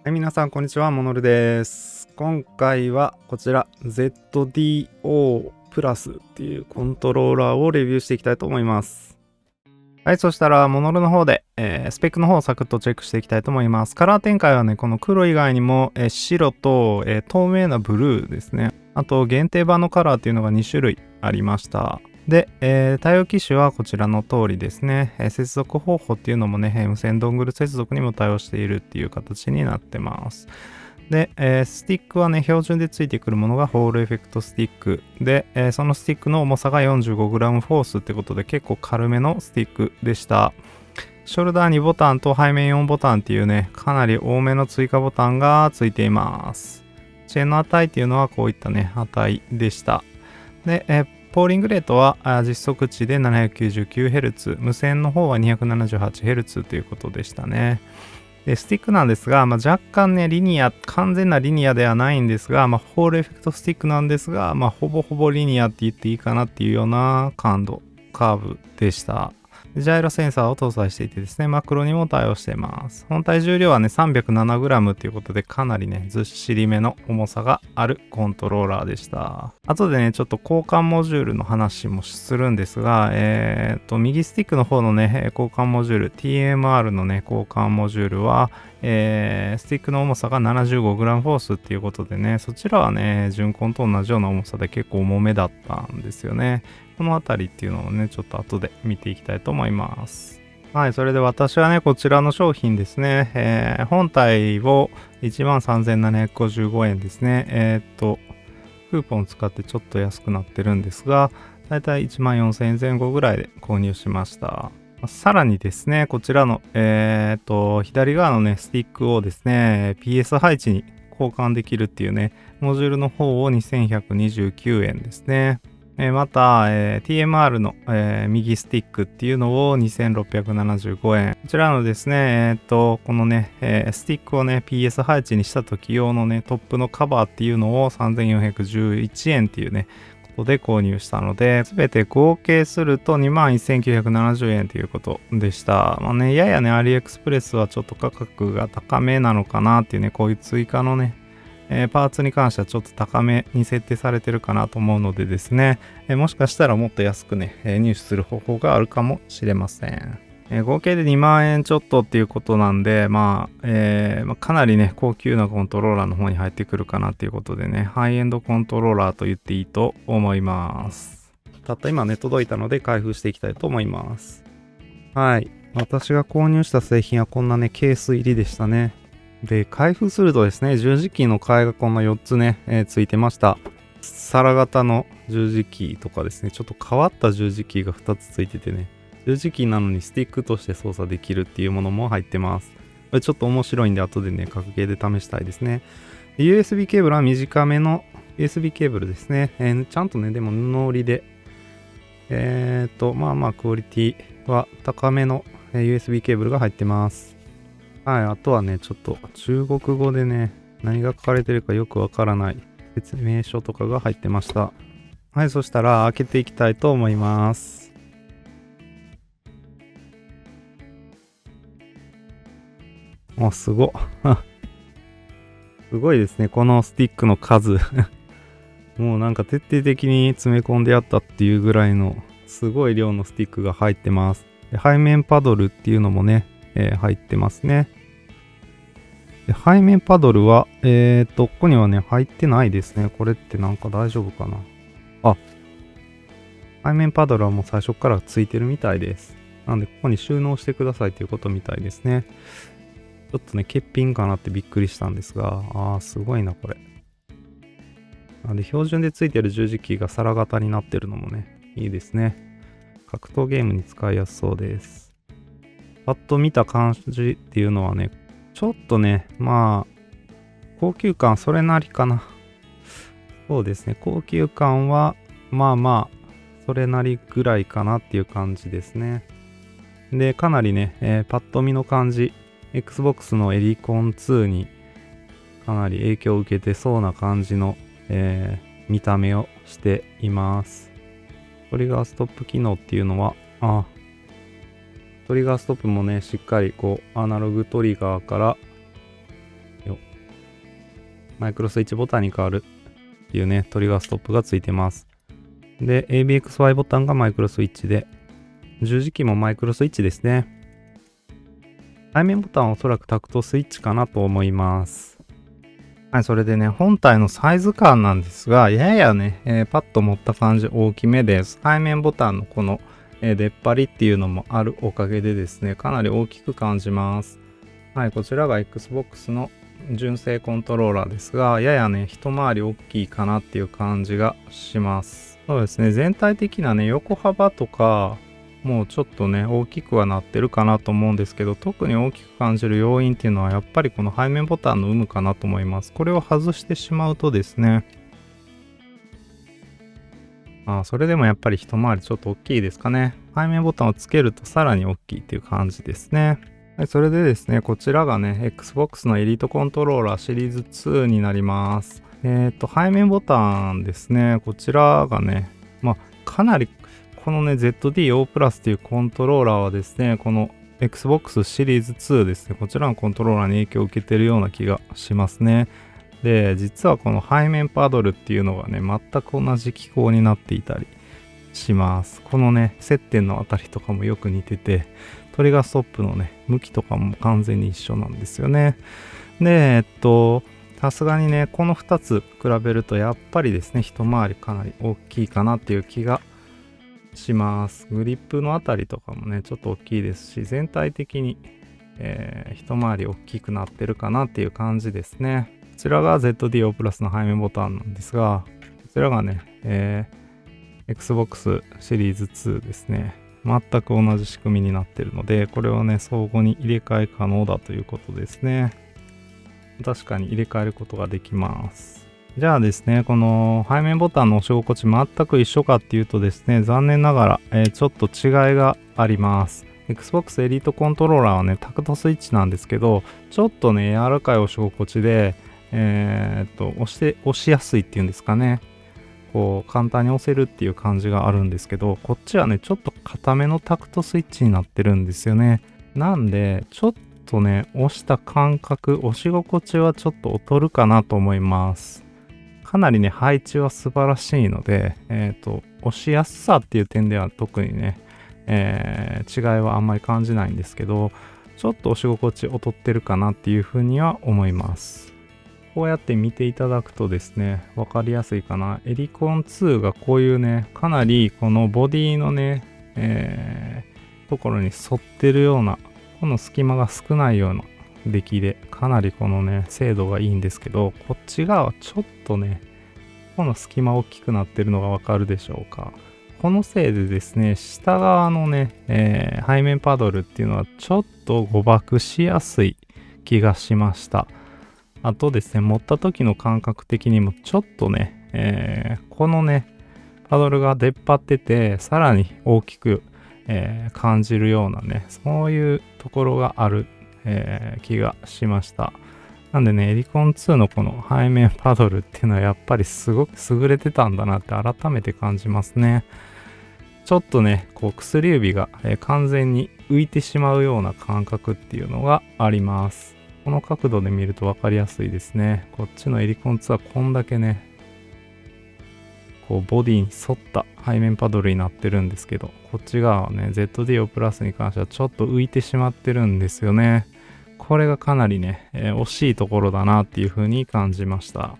はい、皆さんこんにちは、モノルです。今回はこちら ZDO プラスっていうコントローラーをレビューしていきたいと思います。はい、そしたらモノルの方で、スペックの方をサクッとチェックしていきたいと思います。カラー展開はね、この黒以外にも、白と、透明なブルーですね。あと限定版のカラーっていうのが2種類ありました。で、対応機種はこちらの通りですね。接続方法っていうのもね、無線ドングル接続にも対応しているっていう形になってます。で、スティックはね、標準でついてくるものがホールエフェクトスティックで、そのスティックの重さが 45g フォースってことで結構軽めのスティックでした。ショルダー2ボタンと背面4ボタンっていうね、かなり多めの追加ボタンがついています。チェーンの値っていうのはこういったね、値でした。で、ポーリングレートは実測値で 799Hz、無線の方は 278Hz ということでしたね。で、スティックなんですが、若干ね、完全なリニアではないんですが、ホールエフェクトスティックなんですが、ほぼほぼリニアって言っていいかなっていうようなカーブでした。ジャイロセンサーを搭載していてですね、マクロにも対応しています。本体重量はね、307g ということで、かなりね、ずっしりめの重さがあるコントローラーでした。後でね、ちょっと交換モジュールの話もするんですが、右スティックの方のね、交換モジュール、TMR のね、交換モジュールは、スティックの重さが 75g フォースっていうことでね、そちらはね、純コンと同じような重さで結構重めだったんですよね。このあたりっていうのをね、ちょっと後で見ていきたいと思います。はい、それで私はね、こちらの商品ですね、本体を 13,755 円ですね。クーポン使ってちょっと安くなってるんですが、だいたい 14,000 円前後ぐらいで購入しました。さらにですね、こちらの、左側のね、スティックをですね、PS 配置に交換できるっていうね、モジュールの方を 2,129 円ですね。また、TMR の、右スティックっていうのを 2,675 円。こちらのですね、このね、スティックをね、PS 配置にした時用のね、トップのカバーっていうのを 3,411 円っていうね、ことで購入したので、すべて合計すると 21,970 円ということでした。ややね、アリエクスプレスはちょっと価格が高めなのかなっていうね、こういう追加のね、パーツに関してはちょっと高めに設定されてるかなと思うのでですね、もしかしたらもっと安くね、入手する方法があるかもしれません。合計で2万円ちょっとっていうことなんで、かなりね、高級なコントローラーの方に入ってくるかなっていうことでね、ハイエンドコントローラーと言っていいと思います。たった今ね、届いたので開封していきたいと思います。はい。私が購入した製品はこんなね、ケース入りでしたね。で、開封するとですね、十字キーの替えがこんな4つね、ついてました。皿型の十字キーとかですね、ちょっと変わった十字キーが2つついててね、十字キーなのにスティックとして操作できるっていうものも入ってます。これちょっと面白いんで後でね、格ゲーで試したいですね。USB ケーブルは短めの USB ケーブルですね。ちゃんとね、でも布織りで、クオリティは高めの USB ケーブルが入ってます。はい、あとはね、ちょっと中国語でね、何が書かれてるかよくわからない説明書とかが入ってました。はい、そしたら開けていきたいと思います。すご。すごいですね、このスティックの数。もうなんか徹底的に詰め込んであったっていうぐらいのすごい量のスティックが入ってます。で背面パドルっていうのもね、入ってますね。で背面パドルは、ここにはね、入ってないですね。これってなんか大丈夫かな。背面パドルはもう最初からついてるみたいです。なんで、ここに収納してくださいということみたいですね。ちょっとね、欠品かなってびっくりしたんですが、すごいな、これ。なんで、標準でついてる十字キーが皿型になってるのもね、いいですね。格闘ゲームに使いやすそうです。パッと見た感じっていうのはね、ちょっとね、高級感それなりかな。そうですね、高級感は、それなりぐらいかなっていう感じですね。で、かなりね、パッと見の感じ、Xbox のエリコン2にかなり影響を受けてそうな感じの、見た目をしています。トリガーストップ機能っていうのは、トリガーストップもね、しっかりこう、アナログトリガーから、マイクロスイッチボタンに変わるっていうね、トリガーストップがついてます。で、ABXY ボタンがマイクロスイッチで、十字キーもマイクロスイッチですね。背面ボタンはおそらくタクトスイッチかなと思います。はい、それでね、本体のサイズ感なんですが、ややね、パッと持った感じ大きめです。背面ボタンのこの、出っ張りっていうのもあるおかげでですね、かなり大きく感じます。はい、こちらが Xbox の純正コントローラーですが、ややね、一回り大きいかなっていう感じがします。そうですね、全体的なね、横幅とか、もうちょっとね、大きくはなってるかなと思うんですけど、特に大きく感じる要因っていうのは、やっぱりこの背面ボタンの有無かなと思います。これを外してしまうとですね、それでもやっぱり一回りちょっと大きいですかね。背面ボタンをつけるとさらに大きいっていう感じですね。はい、それでですね、こちらがね、Xbox のエリートコントローラーシリーズ2になります。背面ボタンですね、こちらがね、かなりこのね、ZD-O プラスというコントローラーはですね、この Xbox シリーズ2ですね、こちらのコントローラーに影響を受けているような気がしますね。で、実はこの背面パドルっていうのがね、全く同じ機構になっていたりします。このね、接点のあたりとかもよく似てて、トリガーストップのね、向きとかも完全に一緒なんですよね。で、さすがにね、この2つ比べるとやっぱりですね、一回りかなり大きいかなっていう気がします。グリップのあたりとかもね、ちょっと大きいですし、全体的に、一回り大きくなってるかなっていう感じですね。こちらが ZD-O プラスの背面ボタンなんですが、こちらがね、Xbox シリーズ2ですね。全く同じ仕組みになっているので、これはね、相互に入れ替え可能だということですね。確かに入れ替えることができます。じゃあですね、この背面ボタンの押し心地全く一緒かっていうとですね、残念ながら、ちょっと違いがあります。Xbox エリートコントローラーはね、タクトスイッチなんですけど、ちょっとね、柔らかい押し心地で、押しやすいっていうんですかね。こう、簡単に押せるっていう感じがあるんですけど、こっちはね、ちょっと硬めのタクトスイッチになってるんですよね。なんで、ちょっとね、押した感覚、押し心地はちょっと劣るかなと思います。かなりね、配置は素晴らしいので、押しやすさっていう点では特にね、違いはあんまり感じないんですけど、ちょっと押し心地劣ってるかなっていうふうには思います。こうやって見ていただくとですね、わかりやすいかな。エリコン2がこういうね、かなりこのボディのね、ところに沿ってるような、この隙間が少ないような出来で、かなりこのね、精度がいいんですけど、こっち側はちょっとね、この隙間大きくなってるのがわかるでしょうか。このせいでですね、下側のね、背面パドルっていうのはちょっと誤爆しやすい気がしました。あとですね、持った時の感覚的にもちょっとね、このね、パドルが出っ張ってて、さらに大きく、感じるようなね、そういうところがある、気がしました。なんでね、エリコン2のこの背面パドルっていうのはやっぱりすごく優れてたんだなって改めて感じますね。ちょっとね、こう薬指が、完全に浮いてしまうような感覚っていうのがあります。この角度で見ると分かりやすいですね。こっちのエリコン2はこんだけね、こうボディに沿った背面パドルになってるんですけど、こっち側はね、ZD-O プラスに関してはちょっと浮いてしまってるんですよね。これがかなりね、惜しいところだなっていう風に感じました。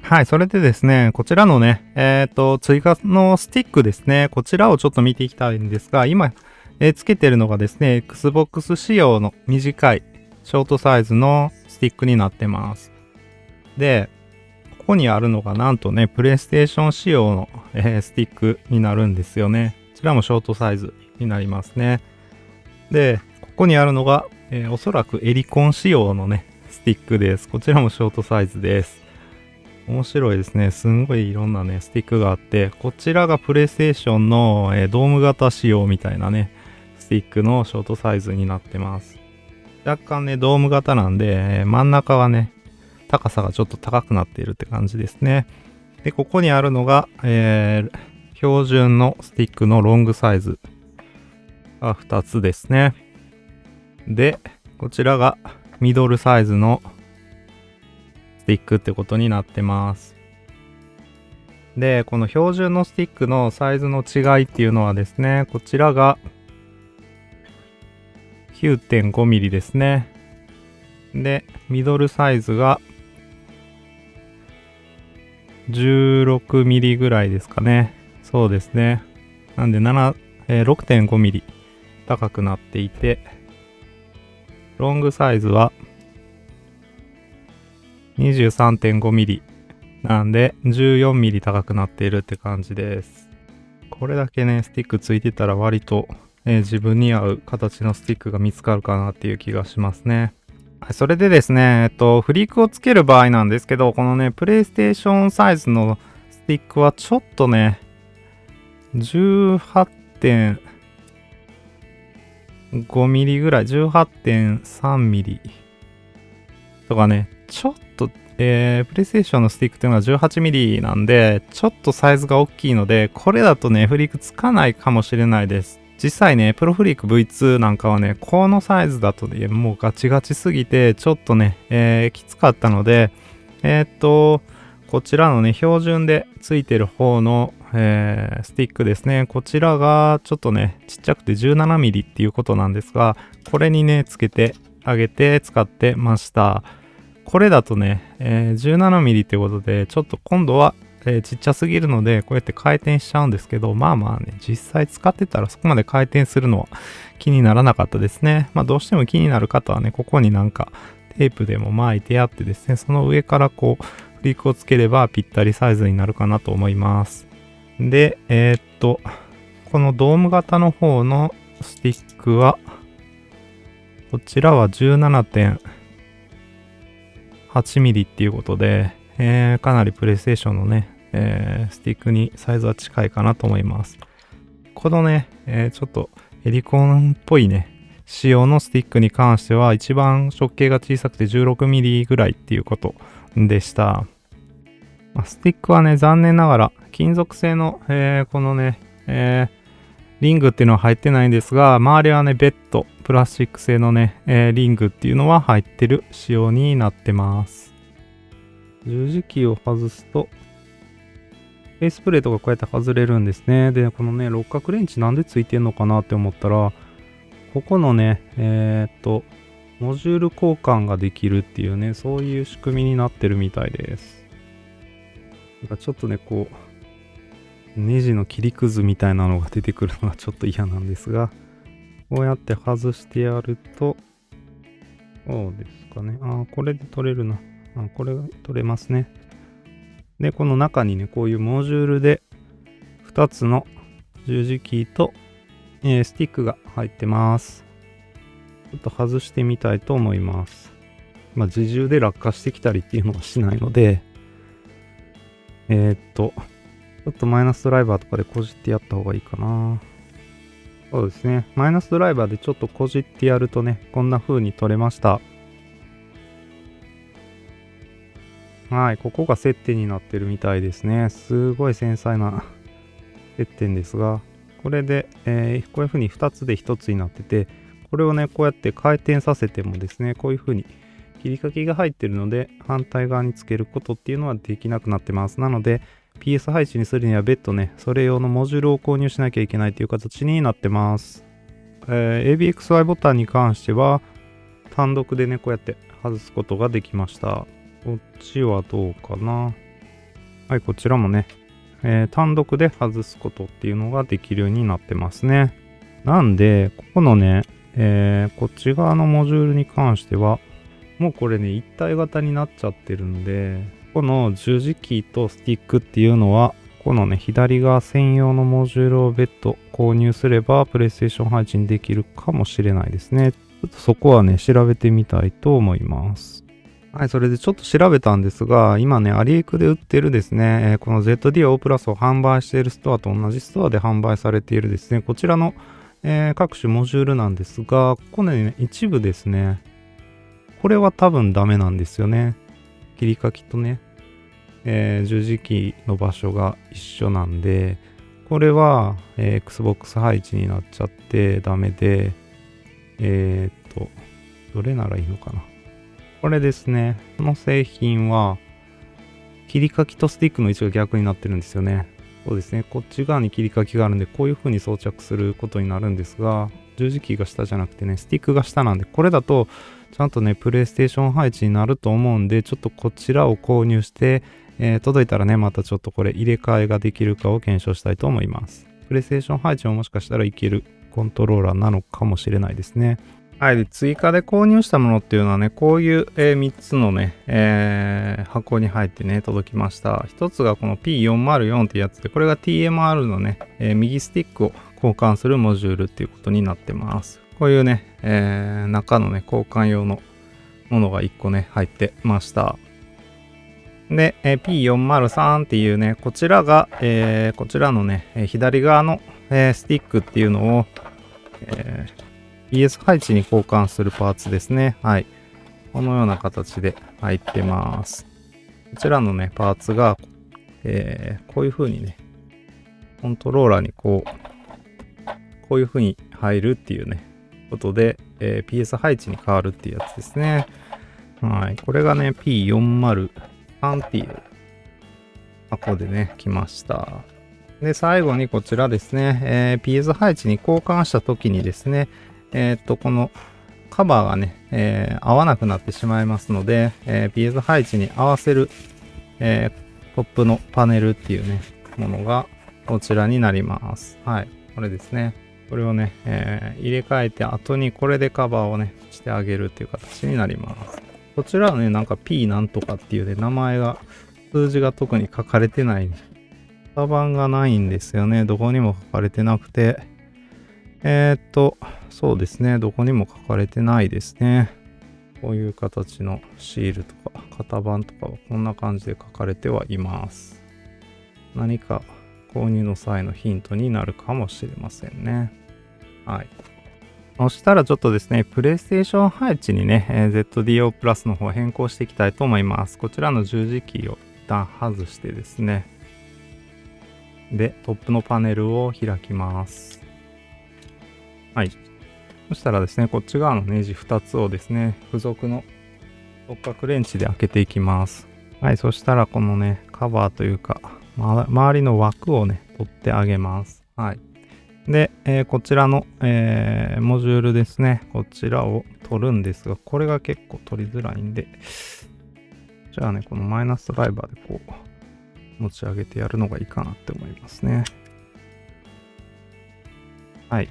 はい、それでですね、こちらのね、追加のスティックですね、こちらをちょっと見ていきたいんですが、今、つけてるのがですね、Xbox 仕様の短いショートサイズのスティックになってます。で、ここにあるのがなんとね、PlayStation 仕様の、スティックになるんですよね。こちらもショートサイズになりますね。で、ここにあるのが、おそらくエリコン仕様のね、スティックです。こちらもショートサイズです。面白いですね。すんごいいろんなね、スティックがあって、こちらがプレイステーションの、ドーム型仕様みたいなね、スティックのショートサイズになってます。若干ね、ドーム型なんで、真ん中はね、高さがちょっと高くなっているって感じですね。で、ここにあるのが、標準のスティックのロングサイズが2つですね。で、こちらがミドルサイズのスティックってことになってます。で、この標準のスティックのサイズの違いっていうのはですね、こちらが 9.5 ミリですね。で、ミドルサイズが16ミリぐらいですかね。そうですね。なんで6.5 ミリ高くなっていて、ロングサイズは 23.5 ミリなんで14ミリ高くなっているって感じです。これだけね、スティックついてたら割と、自分に合う形のスティックが見つかるかなっていう気がしますね。それでですね、フリークをつける場合なんですけど、このね、プレイステーションサイズのスティックはちょっとね、18.5 ミリぐらい、18.3 ミリとかね、ちょっと、プレイステーションのスティックっていうのは18ミリなんで、ちょっとサイズが大きいので、これだとね、フリークつかないかもしれないです。実際ね、プロフリーク V2 なんかはね、このサイズだとね、もうガチガチすぎて、ちょっとね、きつかったので、こちらのね、標準でついてる方の、スティックですね。こちらがちょっとね、ちっちゃくて17ミリっていうことなんですが、これにね、つけてあげて使ってました。これだとね、17ミリってことで、ちょっと今度はちっちゃすぎるので、こうやって回転しちゃうんですけど、まあまあね、実際使ってたらそこまで回転するのは気にならなかったですね。まあどうしても気になる方はね、ここになんかテープでも巻いてやってですね、その上からこう、フリークをつければぴったりサイズになるかなと思います。で、このドーム型の方のスティックは、こちらは 17.8 ミリっていうことで、かなりプレイステーションのね、スティックにサイズは近いかなと思います。このね、ちょっとエリコンっぽいね、仕様のスティックに関しては一番直径が小さくて16ミリぐらいっていうことでした。スティックはね、残念ながら金属製の、このね、リングっていうのは入ってないんですが、周りはね、ベッド、プラスチック製のね、リングっていうのは入ってる仕様になってます。十字キーを外すと、フェイスプレートがこうやって外れるんですね。で、このね、六角レンチなんでついてんのかなって思ったら、ここのね、モジュール交換ができるっていうね、そういう仕組みになってるみたいです。なんかちょっとね、こう、ネジの切りくずみたいなのが出てくるのがちょっと嫌なんですが、こうやって外してやると、そうですかね。これで取れるな。これが取れますね。で、この中にね、こういうモジュールで2つの十字キーと、スティックが入ってます。ちょっと外してみたいと思います。自重で落下してきたりっていうのはしないので、ちょっとマイナスドライバーとかでこじってやった方がいいかな。そうですね。マイナスドライバーでちょっとこじってやるとね、こんな風に取れました。はい、ここが接点になってるみたいですね。すごい繊細な接点ですが、これで、こういう風に2つで1つになってて、これをね、こうやって回転させてもですね、こういう風に切り欠きが入ってるので、反対側につけることっていうのはできなくなってます。なので、PS 配置にするには別途ね、それ用のモジュールを購入しなきゃいけないという形になってます。ABXY ボタンに関しては、単独でね、こうやって外すことができました。こっちはどうかな。はい、こちらもね、単独で外すことっていうのができるようになってますね。なんで、ここのね、こっち側のモジュールに関しては、もうこれね、一体型になっちゃってるんで、この十字キーとスティックっていうのは、このね、左側専用のモジュールを別途購入すれば、プレイステーション配置にできるかもしれないですね。ちょっとそこはね、調べてみたいと思います。はい、それでちょっと調べたんですが、今ね、アリエクで売ってるですね、この ZD-O プラスを販売しているストアと同じストアで販売されているですね、こちらの、各種モジュールなんですが、ここね、一部ですね、これは多分ダメなんですよね。切り欠きとね、十字キーの場所が一緒なんで、これは、Xbox 配置になっちゃってダメで、どれならいいのかな。これですね。この製品は、切り欠きとスティックの位置が逆になってるんですよね。そうですね。こっち側に切り欠きがあるんで、こういう風に装着することになるんですが、十字キーが下じゃなくてね、スティックが下なんで、これだと、ちゃんとね、プレイステーション配置になると思うんで、ちょっとこちらを購入して、届いたらね、またちょっとこれ入れ替えができるかを検証したいと思います。プレイステーション配置ももしかしたらいけるコントローラーなのかもしれないですね。はい。で、追加で購入したものっていうのはね、こういう、3つのね、箱に入ってね、届きました。一つがこの P404 っていうやつで、これが TMR のね、右スティックを交換するモジュールっていうことになってます。こういうね、中のね、交換用のものが1個ね、入ってました。で、P403 っていうね、こちらが、こちらのね、左側の、スティックっていうのを、PS 配置に交換するパーツですね。はい。このような形で入ってます。こちらのね、パーツが、こういう風にね、コントローラーにこういう風に入るっていうね、ことで、PS 配置に変わるっていうやつですね。はい。これがね、P403 っていう箱でね、来ました。で、最後にこちらですね、PS 配置に交換した時にですね、このカバーがね、合わなくなってしまいますので、PS 配置に合わせる、トップのパネルっていうね、ものがこちらになります。はい。これですね。これをね、入れ替えて後にこれでカバーをね、してあげるっていう形になります。こちらはね、なんか P なんとかっていうね、名前が、数字が特に書かれてない、型番がないんですよね。どこにも書かれてなくて、そうですね。どこにも書かれてないですね。こういう形のシールとか型番とかはこんな感じで書かれてはいます。何か購入の際のヒントになるかもしれませんね。はい。そしたらちょっとですね、プレイステーション配置にね、ZDO プラスの方変更していきたいと思います。こちらの十字キーを一旦外してですね。で、トップのパネルを開きます。はい。そしたらですね、こっち側のネジ2つをですね、付属の六角レンチで開けていきます。はい。そしたらこのね、カバーというか、周りの枠をね、取ってあげます。はい。で、こちらの、モジュールですね。こちらを取るんですが、これが結構取りづらいんで、じゃあね、このマイナスドライバーでこう、持ち上げてやるのがいいかなって思いますね。はい。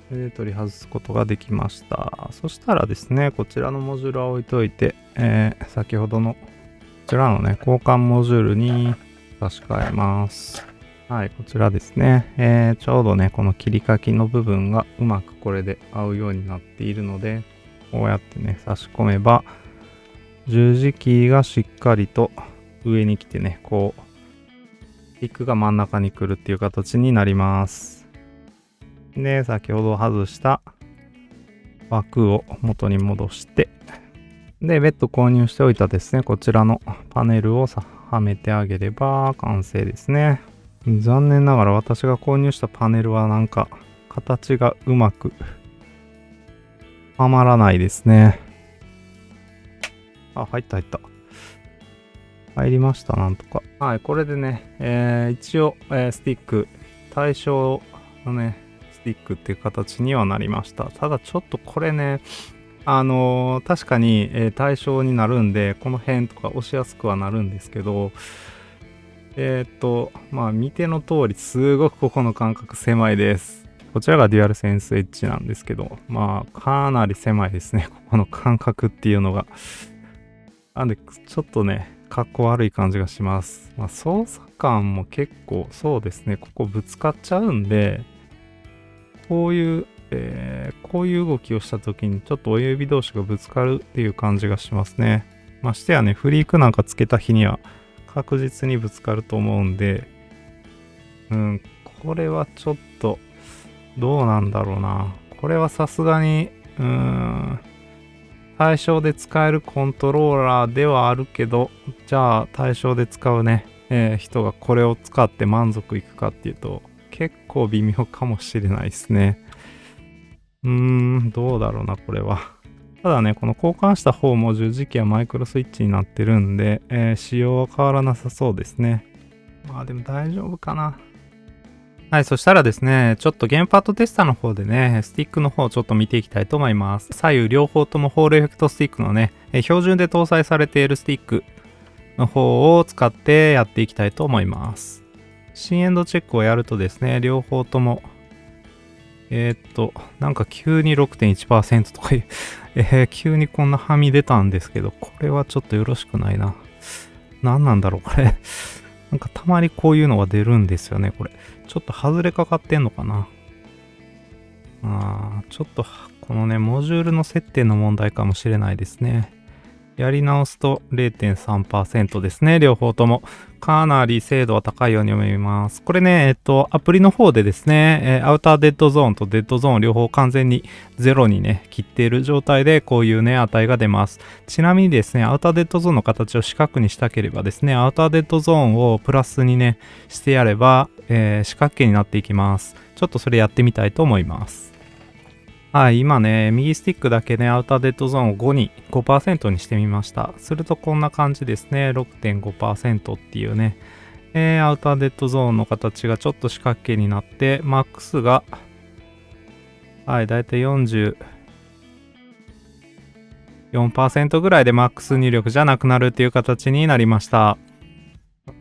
これで取り外すことができました。そしたらですね、こちらのモジュールは置いといて、先ほどのこちらのね、交換モジュールに差し替えます。はい、こちらですね。ちょうどね、この切り欠きの部分がうまくこれで合うようになっているので、こうやってね、差し込めば、十字キーがしっかりと上に来てね、こう、スティックが真ん中に来るっていう形になります。で、先ほど外した枠を元に戻して、で、別途購入しておいたですね、こちらのパネルをはめてあげれば完成ですね。残念ながら私が購入したパネルはなんか形がうまくはまらないですね。あ、入った。入りました、なんとか。はい、これでね、一応、スティック、対象のね、スティックっていう形にはなりました。ただちょっとこれね、確かに、対象になるんで、この辺とか押しやすくはなるんですけど、まあ見ての通り、すごくここの間隔狭いです。こちらがデュアルセンスエッジなんですけど、まあかなり狭いですね。ここの間隔っていうのが。なんで、ちょっとね、かっこ悪い感じがします。まあ操作感も結構そうですね、ここぶつかっちゃうんで、こういう動きをした時にちょっと親指同士がぶつかるっていう感じがしますね。ましてやね、フリークなんかつけた日には確実にぶつかると思うんで、これはちょっとどうなんだろうな。これはさすがに、対象で使えるコントローラーではあるけど、じゃあ対象で使うね、人がこれを使って満足いくかっていうと、結構微妙かもしれないですね。どうだろうな、これは。ただね、この交換した方も十字キーはマイクロスイッチになってるんで、仕様は変わらなさそうですね。まあでも大丈夫かな。はい、そしたらですね、ちょっとゲームパッドテスターの方でね、スティックの方をちょっと見ていきたいと思います。左右両方ともホールエフェクトスティックのね、標準で搭載されているスティックの方を使ってやっていきたいと思います。新エンドチェックをやるとですね、両方とも、なんか急に 6.1% とかいう、急にこんなはみ出たんですけど、これはちょっとよろしくないな。何なんだろう、これ。なんかたまにこういうのが出るんですよね、これ。ちょっと外れかかってんのかな。ちょっとこのね、モジュールの設定の問題かもしれないですね。やり直すと 0.3% ですね。両方とも。かなり精度は高いように思います。これね、アプリの方でですね、アウターデッドゾーンとデッドゾーン両方完全に0にね、切っている状態でこういうね、値が出ます。ちなみにですね、アウターデッドゾーンの形を四角にしたければですね、アウターデッドゾーンをプラスにね、してやれば、四角形になっていきます。ちょっとそれやってみたいと思います。はい、今ね、右スティックだけね、アウターデッドゾーンを5% にしてみました。するとこんな感じですね。6.5% っていうね、アウターデッドゾーンの形がちょっと四角形になって、マックスが、はい、だいたい44% ぐらいでマックス入力じゃなくなるっていう形になりました。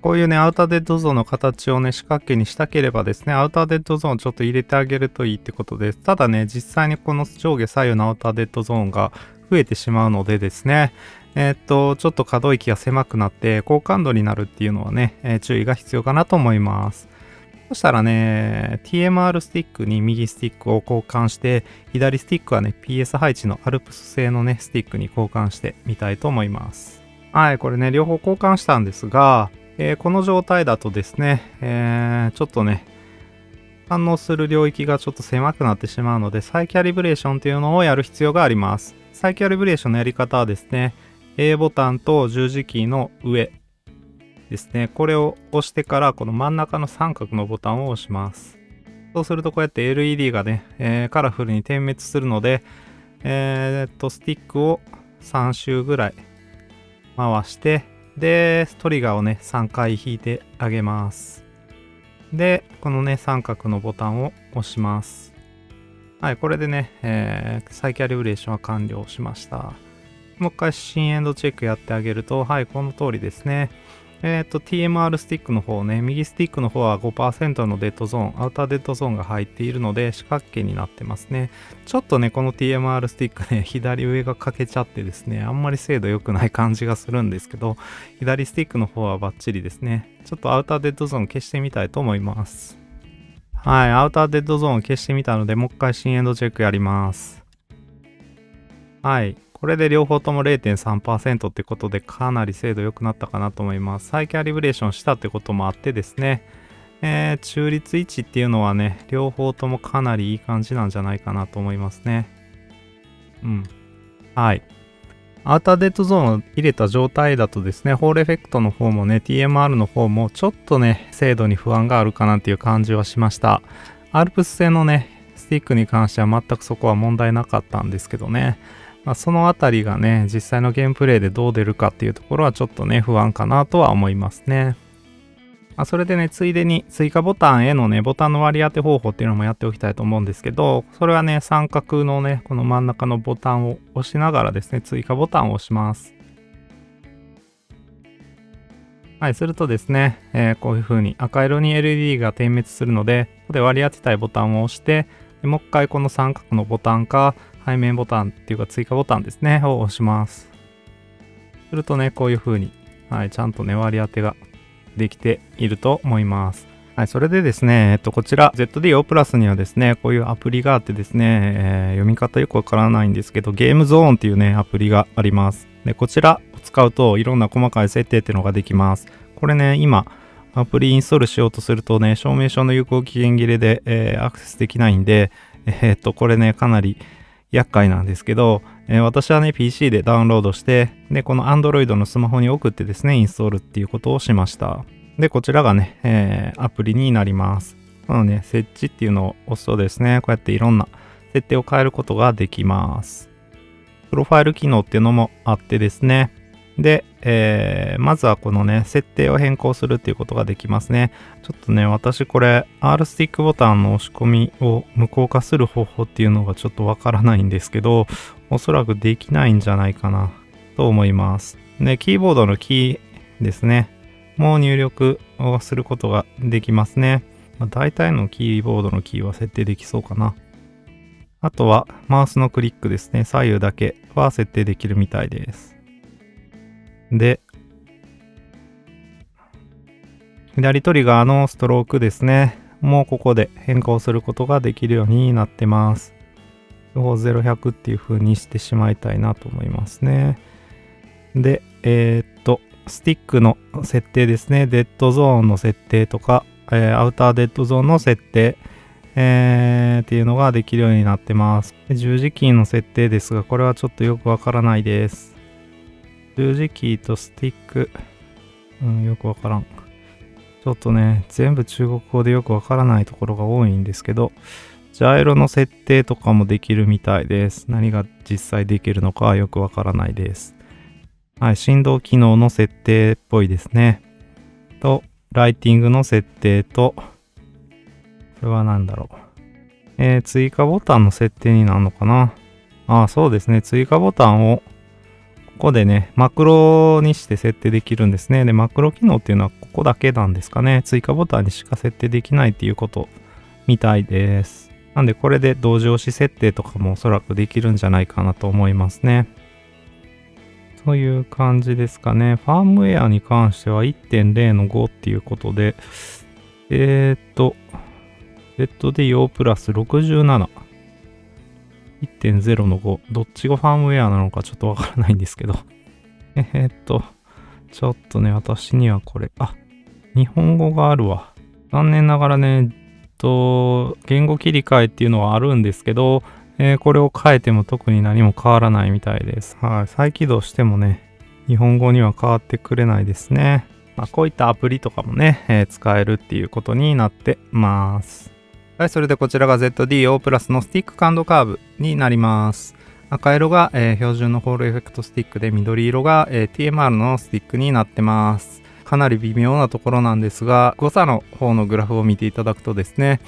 こういうね、アウターデッドゾーンの形をね、四角形にしたければですね、アウターデッドゾーンちょっと入れてあげるといいってことです。ただね、実際にこの上下左右のアウターデッドゾーンが増えてしまうのでですね、ちょっと可動域が狭くなって高感度になるっていうのはね、注意が必要かなと思います。そしたらね、TMR スティックに右スティックを交換して、左スティックはね、PS 配置のアルプス製のね、スティックに交換してみたいと思います。はい、これね、両方交換したんですが、この状態だとですね、ちょっとね、反応する領域がちょっと狭くなってしまうので、再キャリブレーションというのをやる必要があります。再キャリブレーションのやり方はですね、A ボタンと十字キーの上ですね、これを押してからこの真ん中の三角のボタンを押します。そうするとこうやって LED がね、カラフルに点滅するので、スティックを3周ぐらい回して、で、トリガーをね、3回引いてあげます。で、このね、三角のボタンを押します。はい、これでね、再キャリブレーションは完了しました。もう一回新エンドチェックやってあげると、はい、この通りですね。TMR スティックの方ね、右スティックの方は 5% のデッドゾーン、アウターデッドゾーンが入っているので四角形になってますね。ちょっとね、この TMR スティックね、左上が欠けちゃってですね、あんまり精度良くない感じがするんですけど、左スティックの方はバッチリですね。ちょっとアウターデッドゾーン消してみたいと思います。はい、アウターデッドゾーン消してみたので、もう一回新エンドチェックやります。はい。これで両方とも 0.3% ってことでかなり精度良くなったかなと思います。再キャリブレーションしたってこともあってですね、中立位置っていうのはね、両方ともかなりいい感じなんじゃないかなと思いますね。うん。はい。アウターデッドゾーンを入れた状態だとですね、ホールエフェクトの方もね、TMR の方もちょっとね、精度に不安があるかなっていう感じはしました。アルプス製のね、スティックに関しては全くそこは問題なかったんですけどね。そのあたりがね、実際のゲームプレイでどう出るかっていうところはちょっとね、不安かなとは思いますね。それでね、ついでに追加ボタンへのね、ボタンの割り当て方法っていうのもやっておきたいと思うんですけど、それはね、三角のね、この真ん中のボタンを押しながらですね、追加ボタンを押します。はい、するとですね、こういう風に赤色に LED が点滅するので、ここで割り当てたいボタンを押して、もう一回この三角のボタンか、背面ボタンっていうか追加ボタンですね、を押します。するとね、こういう風に、はい、ちゃんとね、割り当てができていると思います。はい、それでですね、こちら ZDO プラスにはですね、こういうアプリがあってですね、読み方よくわからないんですけど、ゲームゾーンっていうね、アプリがあります。で、こちらを使うといろんな細かい設定っていうのができます。これね、今、アプリインストールしようとするとね、証明書の有効期限切れで、アクセスできないんで、これね、かなり厄介なんですけど、私はね、PC でダウンロードして、で、この Android のスマホに送ってですね、インストールっていうことをしました。で、こちらがね、アプリになります。このね、設置っていうのを押すとですね、こうやっていろんな設定を変えることができます。プロファイル機能っていうのもあってですね。で、まずはこのね、設定を変更するっていうことができますね。ちょっとね、私これ R スティックボタンの押し込みを無効化する方法っていうのがちょっとわからないんですけど、おそらくできないんじゃないかなと思います。で、キーボードのキーですね。もう入力をすることができますね。大体のキーボードのキーは設定できそうかな。あとはマウスのクリックですね。左右だけは設定できるみたいです。で、左トリガーのストロークですね。もうここで変更することができるようになってます。0100っていう風にしてしまいたいなと思いますね。で、スティックの設定ですね。デッドゾーンの設定とか、アウターデッドゾーンの設定、っていうのができるようになってます。十字キーの設定ですが、これはちょっとよくわからないです。十字キーとスティック、よくわからん。ちょっとね、全部中国語でよくわからないところが多いんですけど、ジャイロの設定とかもできるみたいです。何が実際できるのかはよくわからないです。はい、振動機能の設定っぽいですね。と、ライティングの設定と、これは何だろう。追加ボタンの設定になるのかな。そうですね。追加ボタンを、ここでね、マクロにして設定できるんですね。で、マクロ機能っていうのはここだけなんですかね。追加ボタンにしか設定できないっていうことみたいです。なんで、これで同時押し設定とかもおそらくできるんじゃないかなと思いますね。という感じですかね。ファームウェアに関しては 1.0 の5っていうことで、ZDO プラス67。1.0 の5。どっちがファームウェアなのかちょっとわからないんですけど。ちょっとね、私にはこれ、日本語があるわ。残念ながらね、言語切り替えっていうのはあるんですけど、これを変えても特に何も変わらないみたいです。はい。再起動してもね、日本語には変わってくれないですね。こういったアプリとかもね、使えるっていうことになってます。はい、それでこちらが ZDO プラスのスティック感度カーブになります。赤色が、標準のホールエフェクトスティックで、緑色が、TMR のスティックになってます。かなり微妙なところなんですが、誤差の方のグラフを見ていただくとですね、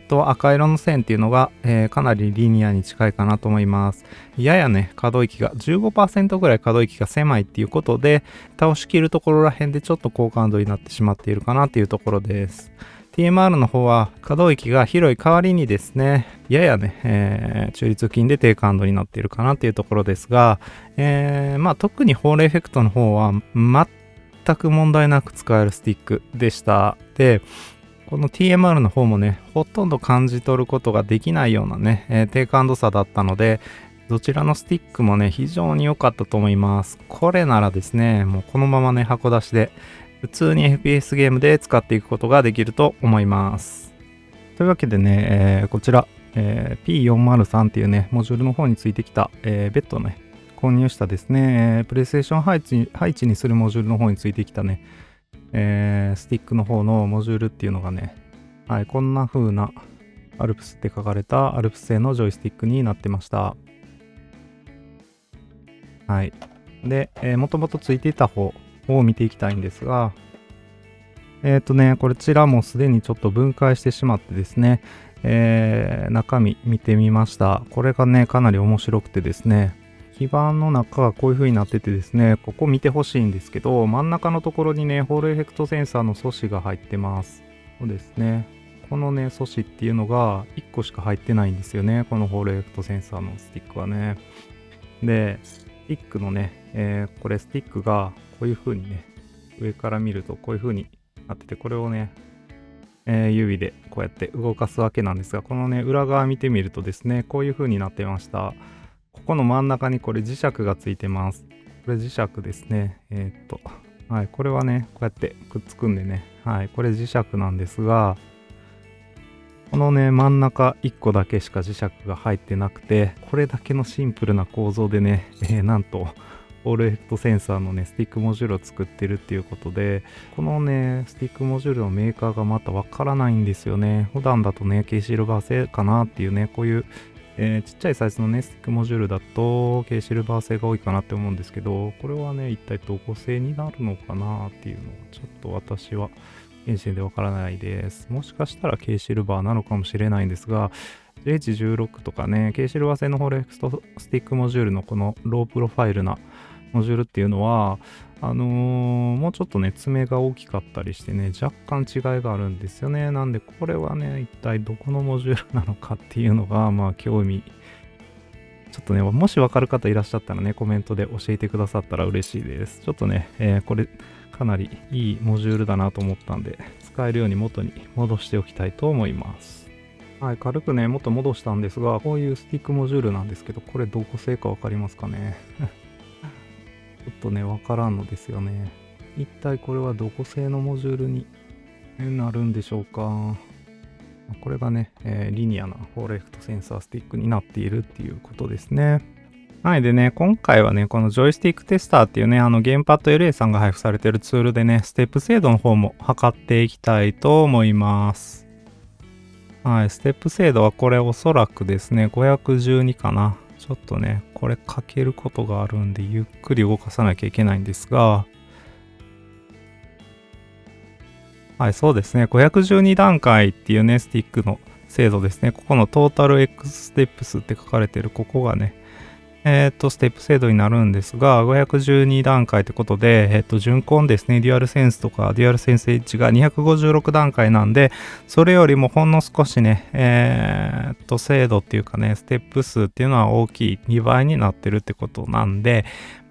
赤色の線っていうのが、かなりリニアに近いかなと思います。ややね、可動域が 15% ぐらい可動域が狭いっていうことで、倒しきるところら辺でちょっと高感度になってしまっているかなっていうところです。TMR の方は可動域が広い代わりにですね、ややね、中立筋で低感度になっているかなっていうところですが、特にホールエフェクトの方は全く問題なく使えるスティックでした。で、この TMR の方もね、ほとんど感じ取ることができないようなね、低感度差だったので、どちらのスティックもね、非常に良かったと思います。これならですね、もうこのままね、箱出しで、普通に FPS ゲームで使っていくことができると思います。というわけでね、こちら、P403 っていうね、モジュールの方についてきた、別途ね、購入したですね、プレイステーション配置にするモジュールの方についてきたね、スティックの方のモジュールっていうのがね、はい、こんな風なアルプスって書かれたアルプス製のジョイスティックになってました。はい。で、もともとついていた方を見ていきたいんですが、こちらもすでにちょっと分解してしまってですね、中身見てみました。これがね、かなり面白くてですね、基板の中がこういう風になっててですね、ここ見てほしいんですけど、真ん中のところにね、ホールエフェクトセンサーの素子が入ってます。そうですね。このね、素子っていうのが1個しか入ってないんですよね。このホールエフェクトセンサーのスティックはね。で、スティックのね、これスティックがこういう風にね、上から見るとこういう風になってて、これをね、指でこうやって動かすわけなんですが、このね、裏側見てみるとですね、こういう風になってました。ここの真ん中にこれ磁石がついてます。これ磁石ですね。はい、これはね、こうやってくっつくんでね、はい、これ磁石なんですが、このね、真ん中1個だけしか磁石が入ってなくて、これだけのシンプルな構造でね、なんと、ホールエフェクトセンサーのね、スティックモジュールを作ってるっていうことで、このね、スティックモジュールのメーカーがまたわからないんですよね。普段だとね、ケイシルバー製かなっていうね、こういうちっちゃいサイズのね、スティックモジュールだと、軽シルバー製が多いかなって思うんですけど、これはね、一体どこ製になるのかなっていうのを、ちょっと私は、現時点でわからないです。もしかしたら軽シルバーなのかもしれないんですが、H16 とかね、軽シルバー製のフォレクストスティックモジュールのこのロープロファイルなモジュールっていうのは、もうちょっとね、爪が大きかったりしてね、若干違いがあるんですよね。なんで、これはね、一体どこのモジュールなのかっていうのが、まあ、興味。ちょっとね、もしわかる方いらっしゃったらね、コメントで教えてくださったら嬉しいです。ちょっとね、これ、かなりいいモジュールだなと思ったんで、使えるように元に戻しておきたいと思います。はい、軽くね、元戻したんですが、こういうスティックモジュールなんですけど、これどこ製かわかりますかね。ちょっとね、わからんのですよね。一体これはどこ製のモジュールになるんでしょうか。これがね、リニアなフォーレクトセンサースティックになっているっていうことですね。はい。でね、今回はね、このジョイスティックテスターっていうね、ゲームパッド LA さんが配布されているツールでね、ステップ精度の方も測っていきたいと思います。はい。ステップ精度はこれおそらくですね、512かな。ちょっとね、これかけることがあるんで、ゆっくり動かさなきゃいけないんですが、はい、そうですね。512段階っていうね、スティックの精度ですね。ここのトータル X ステップ数って書かれてる、ここがね、ステップ精度になるんですが、512段階ってことで、準コンですね、デュアルセンスとか、デュアルセンス H が256段階なんで、それよりもほんの少しね、精度っていうかね、ステップ数っていうのは大きい2倍になってるってことなんで、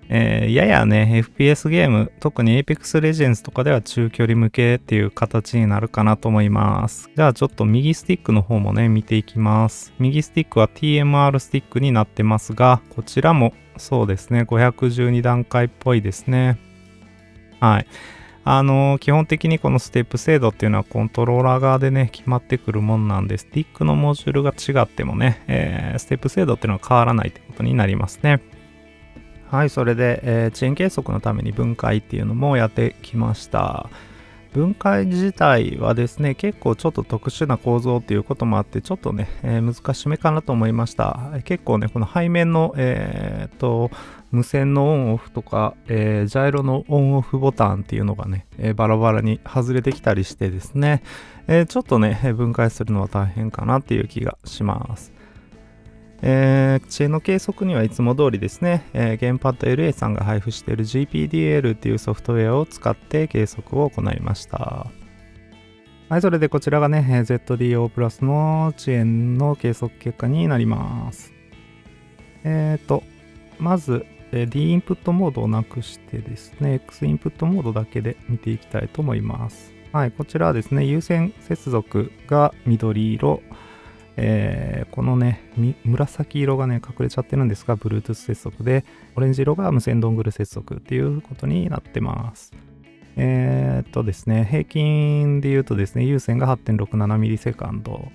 ややね、FPS ゲーム、特に Apex Legends とかでは中距離向けっていう形になるかなと思います。じゃあちょっと右スティックの方もね、見ていきます。右スティックは TMR スティックになってますが、こちらもそうですね、512段階っぽいですね。はい。基本的にこのステップ精度っていうのはコントローラー側でね、決まってくるもんなんで、スティックのモジュールが違ってもね、ステップ精度っていうのは変わらないってことになりますね。はい、それで、遅延計測のために分解っていうのもやってきました。分解自体はですね、結構ちょっと特殊な構造っていうこともあって、ちょっとね、難しめかなと思いました。結構ね、この背面の、無線のオンオフとか、ジャイロのオンオフボタンっていうのがね、バラバラに外れてきたりしてですね、ちょっとね、分解するのは大変かなっていう気がします。遅延の計測にはいつも通りですね、ゲームパッド LA さんが配布している GPDL っていうソフトウェアを使って計測を行いました。はい、それでこちらがね、ZDO プラスの遅延の計測結果になります。まず、D インプットモードをなくしてですね、X インプットモードだけで見ていきたいと思います。はい、こちらはですね、有線接続が緑色、このね、紫色がね、隠れちゃってるんですが、Bluetooth 接続で、オレンジ色が無線ドングル接続っていうことになってます。ですね、平均で言うとですね、有線が 8.67 ミリセカンド、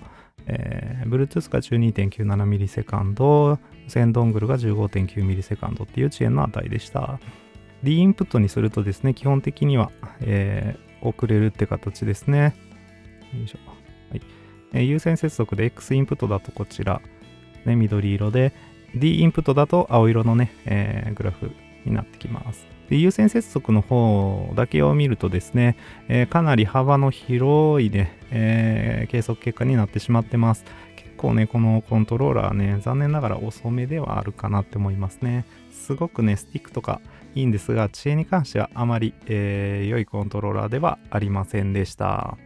Bluetooth が 12.97 ミリセカンド、無線ドングルが 15.9 ミリセカンドっていう遅延の値でした。D インプットにするとですね、基本的には、遅れるって形ですね。よいしょ。はい。有線接続で X インプットだとこちら、ね、緑色で D インプットだと青色のね、グラフになってきます。で有線接続の方だけを見るとですね、かなり幅の広いね、計測結果になってしまってます。結構ね、このコントローラーね、残念ながら遅めではあるかなって思いますね。すごくね、スティックとかいいんですが、遅延に関してはあまり、良いコントローラーではありませんでした。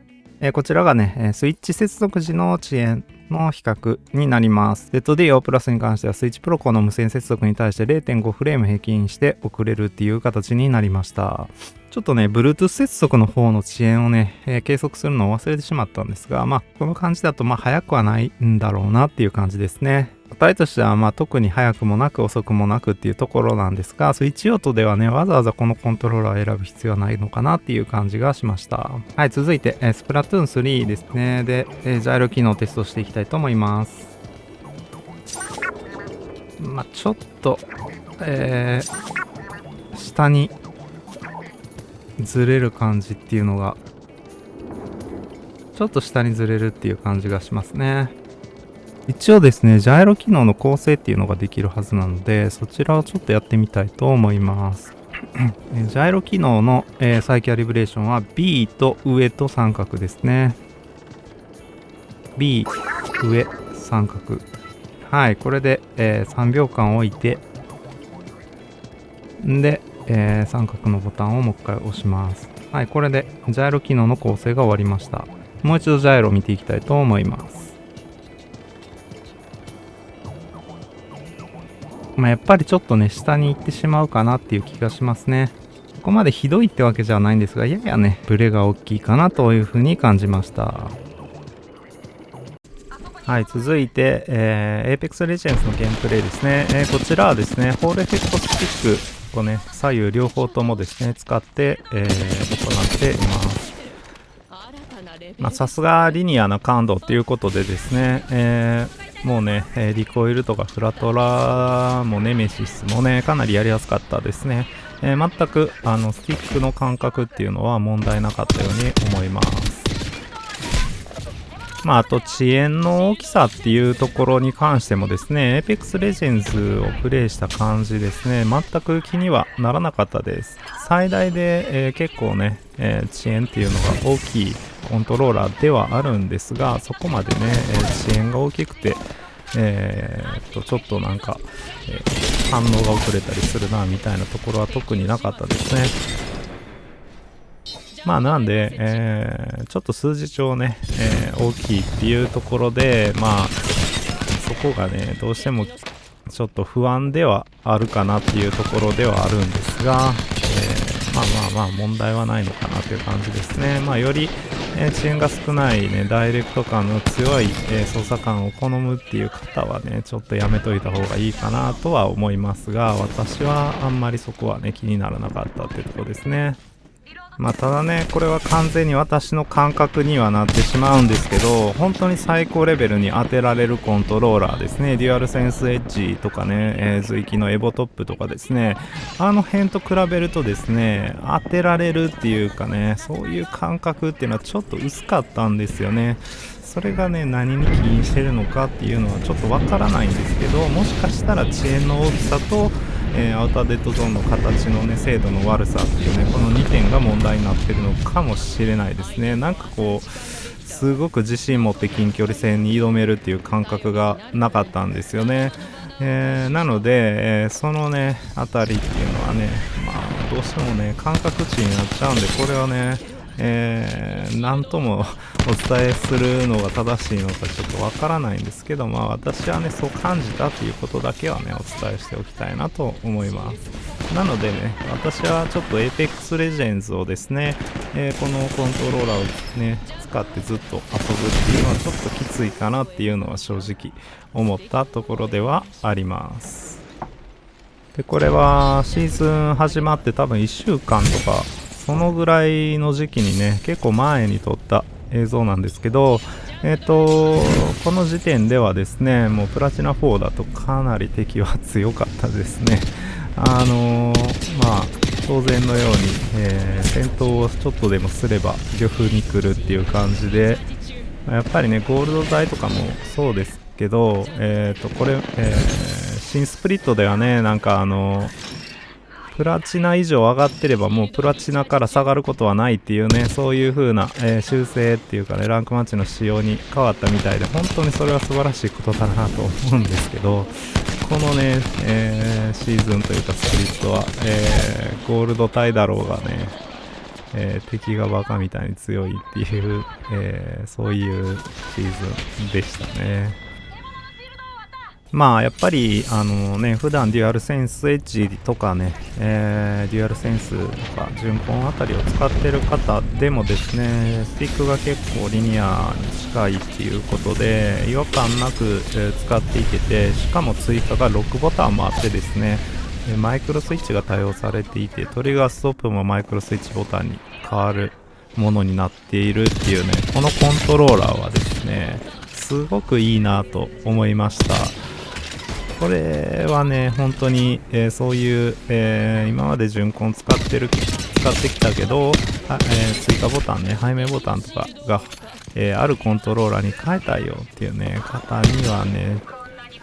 こちらがね、スイッチ接続時の遅延の比較になります。ZDO プラスに関してはスイッチプロコの無線接続に対して 0.5 フレーム平均して遅れるっていう形になりました。ちょっとね、Bluetooth 接続の方の遅延をね、計測するのを忘れてしまったんですが、この感じだと早くはないんだろうなっていう感じですね。答えとしては特に早くもなく遅くもなくっていうところなんですが、スイッチ用途ではね、わざわざこのコントローラーを選ぶ必要はないのかなっていう感じがしました。はい、続いて、スプラトゥーン3ですね。で、ジャイロ機能をテストしていきたいと思います。ちょっと、下にずれる感じっていうのが、ちょっと下にずれるっていう感じがしますね。一応ですね、ジャイロ機能の構成っていうのができるはずなので、そちらをちょっとやってみたいと思います。ジャイロ機能の、再キャリブレーションは B と上と三角ですね。B、上、三角。はい、これで、3秒間置いて、で、三角のボタンをもう一回押します。はい、これでジャイロ機能の構成が終わりました。もう一度ジャイロを見ていきたいと思います。やっぱりちょっとね、下に行ってしまうかなっていう気がしますね。ここまでひどいってわけじゃないんですが、ややね、ブレが大きいかなというふうに感じました。はい、続いて、Apex Legends のゲームプレイですね。こちらはですね、ホールエフェクトスティックをね、左右両方ともですね、使って、行っています。さすがリニアな感度ということでですね、もうね、リコイルとかフラトラもネメシスもね、かなりやりやすかったですね。全くスティックの感覚っていうのは問題なかったように思います。あと遅延の大きさっていうところに関してもですね、Apex Legends をプレイした感じですね、全く気にはならなかったです。最大で、結構ね、遅延っていうのが大きいコントローラーではあるんですが、そこまでね、遅延が大きくて、ちょっとなんか、反応が遅れたりするなみたいなところは特になかったですね。なんで、ちょっと数字上ね、大きいっていうところで、そこがね、どうしてもちょっと不安ではあるかなっていうところではあるんですが、問題はないのかなという感じですね。より、遅延が少ないね、ダイレクト感の強い、操作感を好むっていう方はね、ちょっとやめといた方がいいかなとは思いますが、私はあんまりそこはね、気にならなかったっていうところですね。ただね、これは完全に私の感覚にはなってしまうんですけど、本当に最高レベルに当てられるコントローラーですね。デュアルセンスエッジとかね、随気のエボトップとかですね、あの辺と比べるとですね、当てられるっていうかね、そういう感覚っていうのはちょっと薄かったんですよね。それがね、何に起因してるのかっていうのはちょっとわからないんですけど、もしかしたら遅延の大きさとアウターデッドゾーンの形のね、精度の悪さっていうね、この2点が問題になってるのかもしれないですね。なんかこう、すごく自信持って近距離戦に挑めるっていう感覚がなかったんですよね。なので、そのね、あたりっていうのはね、どうしてもね、感覚値になっちゃうんで、これはね、なんともお伝えするのが正しいのかちょっとわからないんですけど、私はね、そう感じたということだけはね、お伝えしておきたいなと思います。なのでね、私はちょっと Apex Legends をですね、このコントローラーをね、使ってずっと遊ぶっていうのはちょっときついかなっていうのは正直思ったところではあります。で、これはシーズン始まって多分1週間とか、そのぐらいの時期にね、結構前に撮った映像なんですけど、この時点ではですね、もうプラチナ4だとかなり敵は強かったですね。当然のように、戦闘をちょっとでもすれば漁夫に来るっていう感じで、やっぱりね、ゴールド台とかもそうですけど、これ、新スプリットではね、なんかプラチナ以上上がってればもうプラチナから下がることはないっていうね、そういう風な、修正っていうかね、ランクマッチの仕様に変わったみたいで、本当にそれは素晴らしいことだなと思うんですけど、このね、シーズンというかスプリットは、ゴールド帯だろうがね、敵がバカみたいに強いっていう、そういうシーズンでしたね。やっぱり普段デュアルセンスエッジとかね、デュアルセンスとか順コンあたりを使ってる方でもですね、スティックが結構リニアに近いっていうことで違和感なく、使っていけて、しかも追加が6ボタンもあってですね、マイクロスイッチが多用されていて、トリガーストップもマイクロスイッチボタンに変わるものになっているっていうね、このコントローラーはですね、すごくいいなと思いました。これはね、本当に、そういう、今まで順コン使ってきたけど、追加ボタンね、背面ボタンとかが、あるコントローラーに変えたいよっていうね方にはね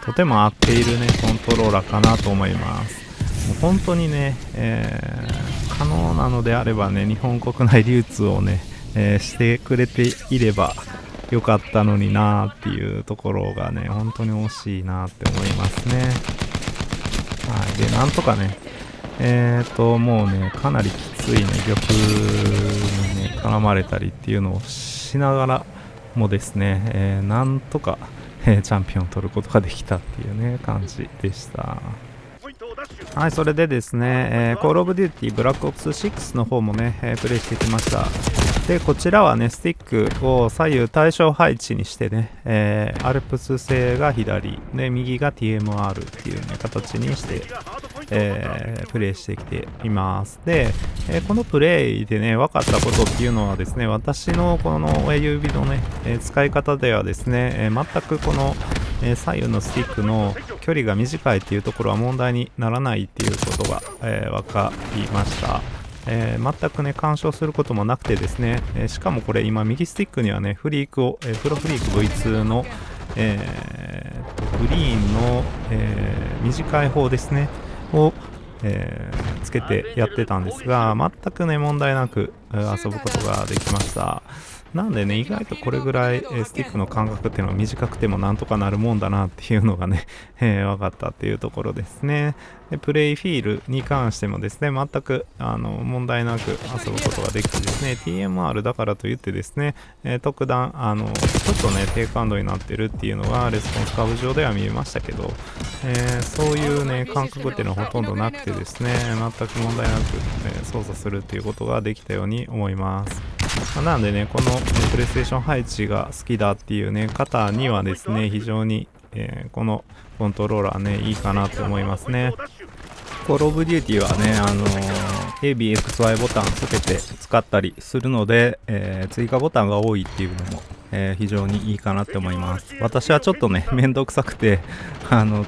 とても合っているねコントローラーかなと思います。もう本当にね、可能なのであればね日本国内流通をね、してくれていればよかったのになーっていうところがね本当に惜しいなって思いますね。はい、でなんとかねもうねかなりきついね玉にね絡まれたりっていうのをしながらもですね、なんとか、チャンピオンを取ることができたっていうね感じでした。はい、それでですね、Call of Duty Black Ops 6の方もね、プレイしてきました。で、こちらはね、スティックを左右対称配置にしてね、アルプス製が左、で、右が TMR っていうね、形にして、プレイしてきています。で、このプレイでね、分かったことっていうのはですね、私のこの親指のね、使い方ではですね、全くこの、左右のスティックの距離が短いっていうところは問題にならないっていうことが、分かりました。全くね干渉することもなくてですね、しかもこれ今右スティックにはねフリークを、プロフリーク V2 の、グリーンの、短い方ですねを、つけてやってたんですが全くね問題なく遊ぶことができました。なんでね意外とこれぐらいスティックの間隔っていうのは短くてもなんとかなるもんだなっていうのがね、分かったっていうところですね。でプレイフィールに関してもですね全く問題なく遊ぶことができてですね TMR だからといってですね、特段ちょっとね低感度になってるっていうのがレスポンスカーブ上では見えましたけど、そういうね感覚っていうのはほとんどなくてですね全く問題なく、操作するっていうことができたように思います。なんでねこのプレイステーション配置が好きだっていうね方にはですね非常に、このコントローラーねいいかなと思いますね。コールオブデューティはねABXY ボタンつけて使ったりするので、追加ボタンが多いっていうのも、非常にいいかなって思います。私はちょっとねめんどくさくて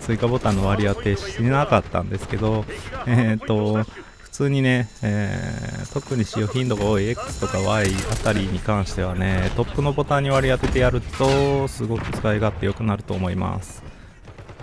追加ボタンの割り当てしなかったんですけど普通にね、特に使用頻度が多い X とか Y あたりに関してはねトップのボタンに割り当ててやるとすごく使い勝手良くなると思います。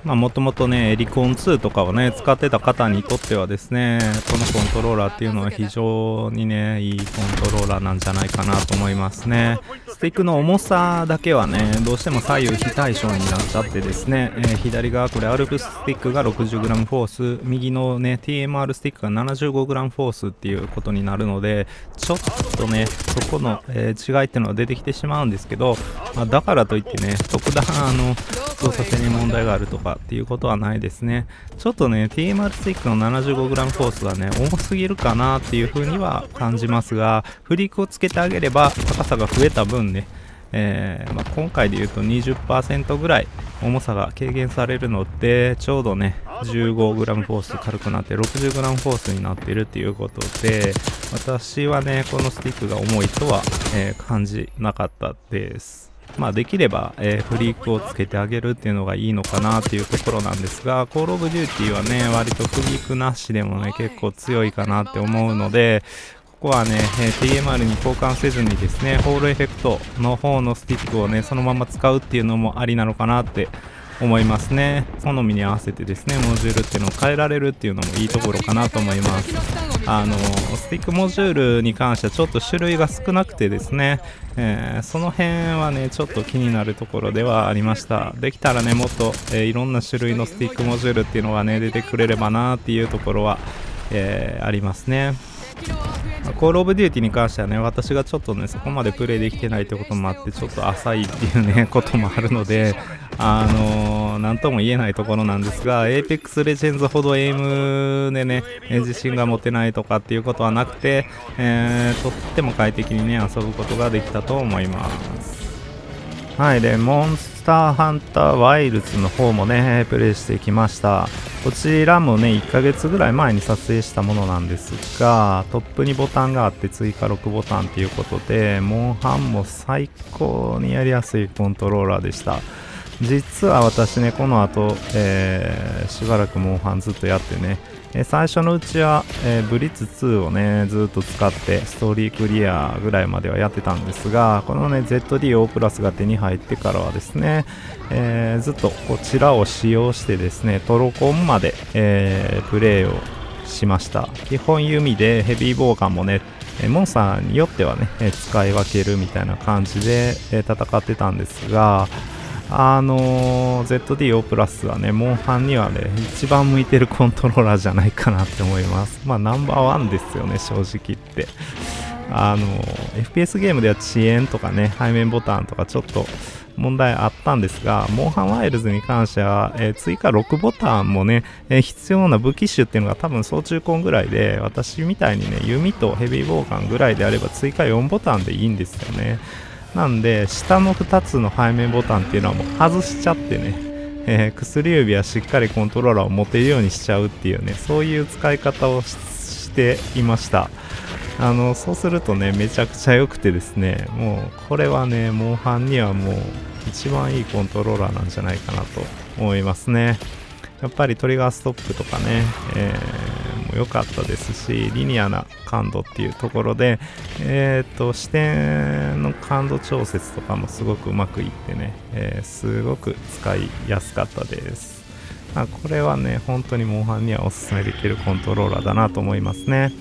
もともとねエリコン2とかをね使ってた方にとってはですねこのコントローラーっていうのは非常にねいいコントローラーなんじゃないかなと思いますね。スティックの重さだけはねどうしても左右非対称になっちゃってですね、左側これアルプススティックが 60g フォース右のね TMR スティックが 75g フォースっていうことになるのでちょっとねそこの、違いっていうのは出てきてしまうんですけど、だからといってね特段操作性に問題があるとかっていうことはないですね。ちょっとね TMR スティックの 75g フォースはね重すぎるかなっていう風には感じますがフリークをつけてあげれば高さが増えた分ね、今回で言うと 20% ぐらい重さが軽減されるのでちょうどね 15g フォース軽くなって 60g フォースになっているっていうことで私はねこのスティックが重いとは、感じなかったです。できれば、フリークをつけてあげるっていうのがいいのかなっていうところなんですが、コールオブデューティーはね、割とフリークなしでもね、結構強いかなって思うので、ここはね、TMR に交換せずにですね、ホールエフェクトの方のスティックをね、そのまま使うっていうのもありなのかなって思いますね。好みに合わせてですね、モジュールっていうのを変えられるっていうのもいいところかなと思います。スティックモジュールに関してはちょっと種類が少なくてですね、その辺はねちょっと気になるところではありました。できたらねもっと、いろんな種類のスティックモジュールっていうのがね出てくれればなっていうところは、ありますね。コールオブデューティに関してはね私がちょっとねそこまでプレイできてないってこともあってちょっと浅いっていうねこともあるのでなんとも言えないところなんですが Apex Legends ほどエイムでね自信が持てないとかっていうことはなくて、とっても快適にね遊ぶことができたと思います。はい、でモンスターハンターワイルズの方もねプレイしてきました。こちらもね1ヶ月ぐらい前に撮影したものなんですがトップにボタンがあって追加6ボタンということでモンハンも最高にやりやすいコントローラーでした。実は私ねこの後、しばらくモンハンずっとやってね、最初のうちは、ブリッツ2をねずっと使ってストーリークリアぐらいまではやってたんですが、このね ZD-O プラスが手に入ってからはですね、ずっとこちらを使用してですねトロコンまで、プレイをしました。基本弓でヘビーボウガンもねモンスターによってはね使い分けるみたいな感じで戦ってたんですが、ZD-O プラスはね、モンハンにはね、一番向いてるコントローラーじゃないかなって思います。まあ、ナンバーワンですよね、正直言って。FPS ゲームでは遅延とかね、背面ボタンとかちょっと問題あったんですが、モンハンワイルズに関しては、追加6ボタンもね、必要な武器種っていうのが多分総中コンぐらいで、私みたいにね、弓とヘビーボウガンぐらいであれば追加4ボタンでいいんですよね。なんで下の2つの背面ボタンっていうのはもう外しちゃってね、薬指はしっかりコントローラーを持てるようにしちゃうっていうね、そういう使い方をしていました。そうするとねめちゃくちゃ良くてですね、もうこれはねモンハンにはもう一番いいコントローラーなんじゃないかなと思いますね。やっぱりトリガーストップとかね、も良かったですし、リニアな感度っていうところで、視点の感度調節とかもすごくうまくいってね、すごく使いやすかったです。これはね本当にモンハンにはおすすめできるコントローラーだなと思いますね。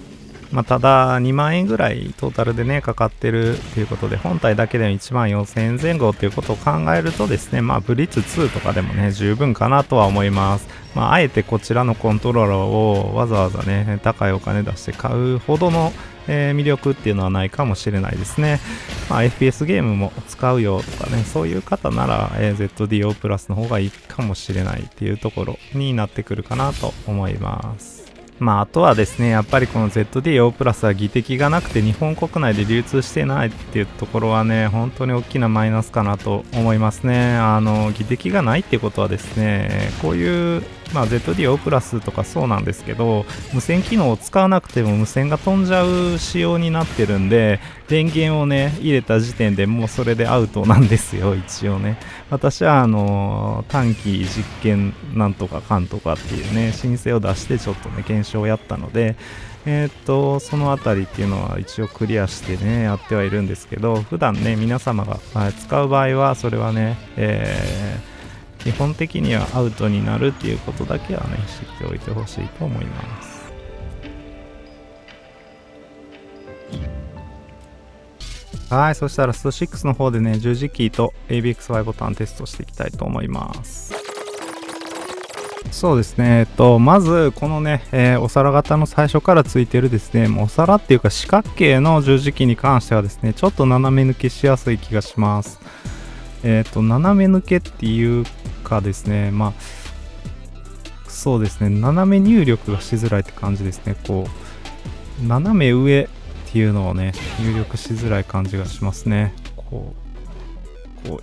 ただ2万円ぐらいトータルでねかかってるということで、本体だけでも1万4000円前後ということを考えるとですね、ブリッツ2とかでもね十分かなとは思います。あえてこちらのコントローラーをわざわざね高いお金出して買うほどの、魅力っていうのはないかもしれないですね。FPS ゲームも使うよとかね、そういう方なら、ZD-O プラスの方がいいかもしれないっていうところになってくるかなと思います。あとはですね、やっぱりこの ZD-O プラスは技的がなくて日本国内で流通してないっていうところはね、本当に大きなマイナスかなと思いますね。技的がないっていうことはですね、こういうZD-O プラスとかそうなんですけど、無線機能を使わなくても無線が飛んじゃう仕様になってるんで、電源をね入れた時点でもうそれでアウトなんですよ、一応ね。私は短期実験なんとかかんとかっていうね申請を出してちょっとね検証をやったので、そのあたりっていうのは一応クリアしてねやってはいるんですけど、普段ね皆様が使う場合はそれはね、基本的にはアウトになるっていうことだけはね知っておいてほしいと思います。はい、そしたらスト6の方でね十字キーと ABXY ボタンテストしていきたいと思います。そうですね、まずこのね、お皿型の最初からついてるですね、お皿っていうか四角形の十字キーに関してはですねちょっと斜め抜けしやすい気がします。斜め抜けっていうかですね、そうですね、斜め入力がしづらいって感じですね。こう斜め上っていうのをね入力しづらい感じがしますね。こう